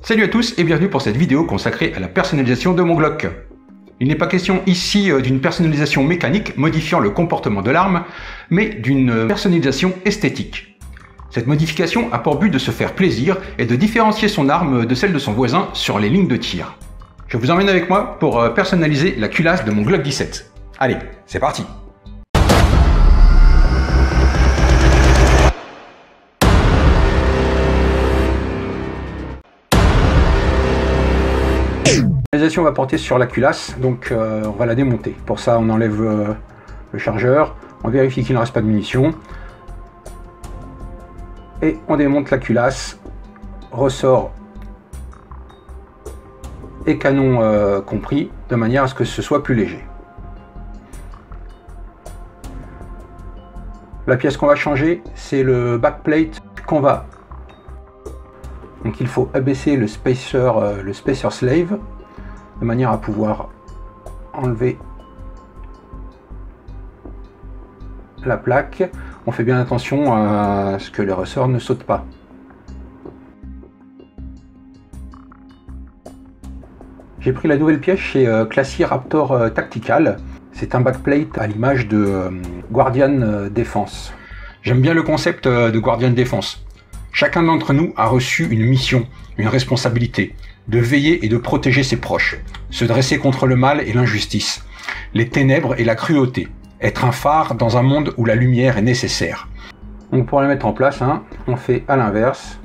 Salut à tous et bienvenue pour cette vidéo consacrée à la personnalisation de mon Glock. Il n'est pas question ici d'une personnalisation mécanique modifiant le comportement de l'arme, mais d'une personnalisation esthétique. Cette modification a pour but de se faire plaisir et de différencier son arme de celle de son voisin sur les lignes de tir. Je vous emmène avec moi pour personnaliser la culasse de mon Glock 17. Allez, c'est parti! La personnalisation va porter sur la culasse, donc on va la démonter. Pour ça, on enlève le chargeur, on vérifie qu'il ne reste pas de munitions, et on démonte la culasse, ressort et canon compris, de manière à ce que ce soit plus léger. La pièce qu'on va changer, c'est le backplate qu'on va. Donc il faut abaisser le spacer slave, de manière à pouvoir enlever la plaque. On fait bien attention à ce que les ressorts ne sautent pas. J'ai pris la nouvelle pièce chez Classy Raptor Tactical. C'est un backplate à l'image de Guardian Defense. J'aime bien le concept de Guardian Defense. Chacun d'entre nous a reçu une mission, une responsabilité, de veiller et de protéger ses proches, se dresser contre le mal et l'injustice, les ténèbres et la cruauté, être un phare dans un monde où la lumière est nécessaire. Donc pour la mettre en place, on fait à l'inverse.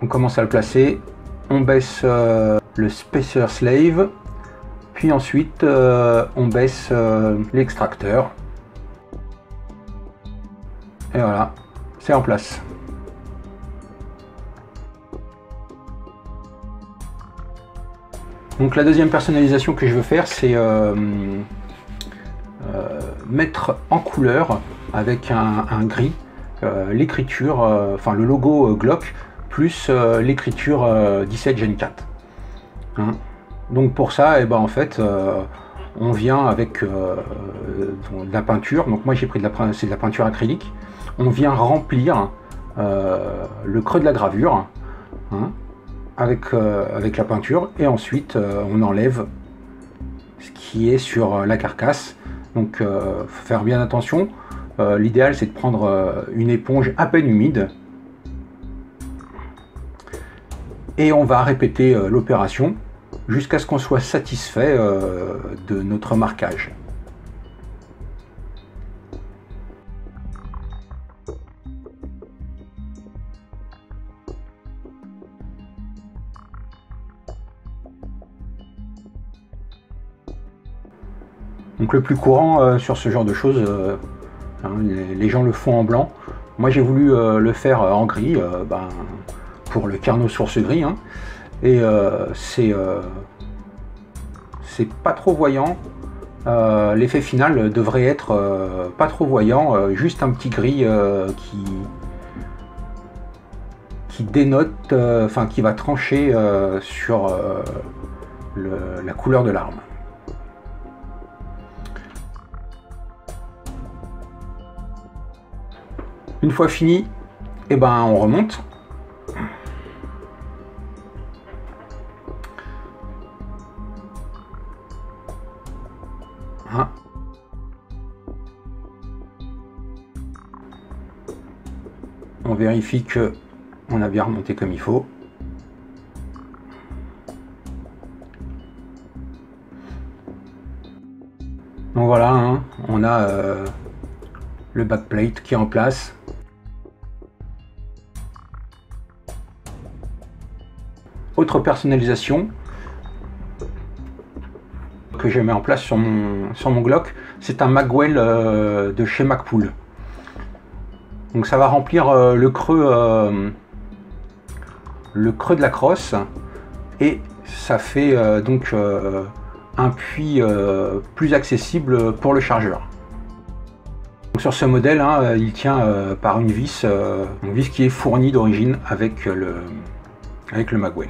On commence à le placer, on baisse le spacer slave, puis ensuite on baisse l'extracteur. Et voilà, c'est en place. Donc la deuxième personnalisation que je veux faire, c'est mettre en couleur avec un gris l'écriture, enfin le logo Glock plus l'écriture 17 Gen 4. Donc pour ça, en fait, on vient avec de la peinture. Donc moi j'ai pris c'est de la peinture acrylique. On vient remplir le creux de la gravure. Avec la peinture, et ensuite on enlève ce qui est sur la carcasse. Donc faut faire bien attention. L'idéal c'est de prendre une éponge à peine humide et on va répéter l'opération jusqu'à ce qu'on soit satisfait de notre marquage. Donc le plus courant sur ce genre de choses, les gens le font en blanc. Moi j'ai voulu le faire en gris, pour le Carnot source gris, et c'est pas trop voyant. L'effet final devrait être pas trop voyant, juste un petit gris qui dénote, qui va trancher sur la couleur de l'arme. Une fois fini, on remonte. On vérifie que on a bien remonté comme il faut. Donc voilà, on a le backplate qui est en place. Autre personnalisation que je mets en place sur mon Glock, c'est un Magwell de chez Magpul. Donc ça va remplir le creux de la crosse, et ça fait donc un puits plus accessible pour le chargeur. Donc sur ce modèle, il tient par une vis qui est fournie d'origine avec le Magwell.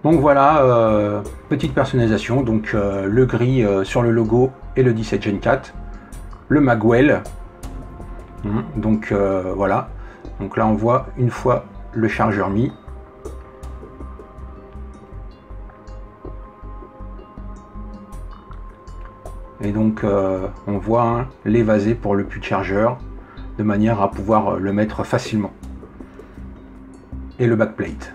Donc voilà, petite personnalisation, donc le gris sur le logo et le 17 Gen 4, le magwell. Donc voilà. Donc là on voit une fois le chargeur mis. Et donc on voit l'évasé pour le puits de chargeur, de manière à pouvoir le mettre facilement. Et le backplate.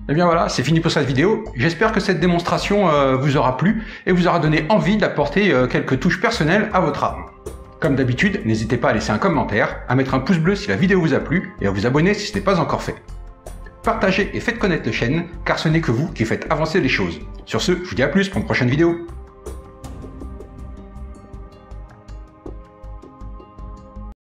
Et bien voilà, c'est fini pour cette vidéo. J'espère que cette démonstration vous aura plu et vous aura donné envie d'apporter quelques touches personnelles à votre arme. Comme d'habitude, n'hésitez pas à laisser un commentaire, à mettre un pouce bleu si la vidéo vous a plu et à vous abonner si ce n'est pas encore fait. Partagez et faites connaître la chaîne car ce n'est que vous qui faites avancer les choses. Sur ce, je vous dis à plus pour une prochaine vidéo.